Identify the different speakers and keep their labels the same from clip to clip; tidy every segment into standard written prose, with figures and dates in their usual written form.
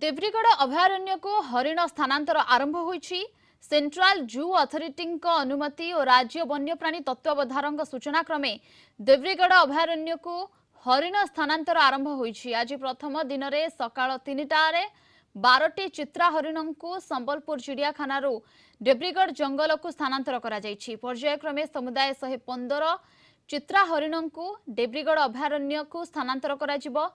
Speaker 1: देब्रीगढ़ अभयारण्य को हरिण स्थानांतर आरंभ होईछि। सेंट्रल जू अथॉरिटी अनुमति और राज्य वन्यप्राणी तत्वावधारक सूचना क्रमे देब्रीगढ़ अभयारण्य को हरिण स्थानांतर आरंभ होईछि। आज प्रथम दिन में सकाळ 3टारे 12टी चित्रा हरिण को संबलपुर चिड़ियाखाना देब्रीगढ़ जंगल को स्थानांतर करा जायछि। पर्यायक्रमे समुदाय 115 चित्रा हरिण को देब्रीगढ़ अभयारण्य को स्थानांतर करा जिवो।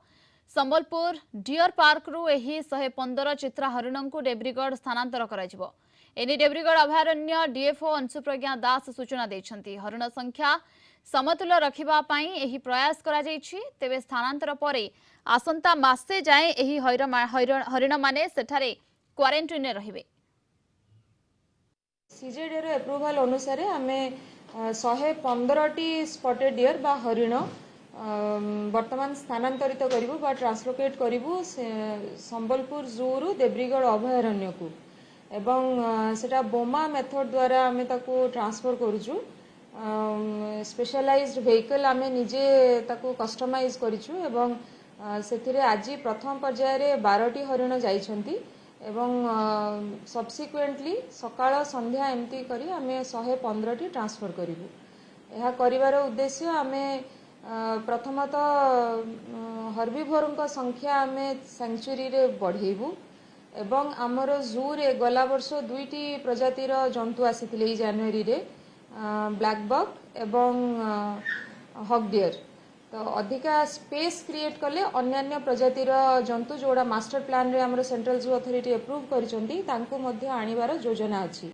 Speaker 1: संबलपुर डियर पार्क रु एही 115 चित्रा हरिण को देब्रीगढ़ स्थानांतर करा जिवो। एने देब्रीगढ़ अभयारण्य डीएफओ अंशुप्रज्ञा दास सूचना दैछंती। हरिण संख्या समतुल रखिबा पई एही प्रयास करा जायछि। तेबे स्थानांतर परे आसंता मासे जाए एही हरिण माने सेठारे क्वारंटाइन रहिबे।
Speaker 2: सीजेडी रो अप्रूवल अनुसार आमे 115टी स्पॉटेड डियर बा हरिण वर्तमान स्थानांतरित करिवु बा ट्रांसलोकेट करिवु संबलपुर जू रु देब्रीगढ़ अभयारण्य को एवं सेटा बोमा मेथड द्वारा आमे ताको ट्रांसफर करूछु। स्पेशलाइज्ड व्हीकल आमे निजे ताको कस्टमाइज करिछु एवं सेथिरे आज प्रथम पर्याय रे 12टी हरिण जाइछंती एवं सब्सिक्वेंटली सकाळ संध्या एमती करी आमे 115टी ट्रांसफर करिवु। एहा करिवार उद्देश्य आमे प्रथमतः हर्बिभोर संख्या आमे सेंचुरी रे बढ़ेबू एवं आमर जू रे गला वर्ष 2टी प्रजातिर जंतु आसीथिले जनवरी रे ब्लैक बक एवं हॉग डियर। तो अधिका स्पेस क्रिएट कले अन्य प्रजातिर जंतु जोड़ा मास्टर प्लान रे आमर सेंट्रल जू अथॉरिटी अप्रूव करिसंती तांको मध्य आनिबार योजना अछि।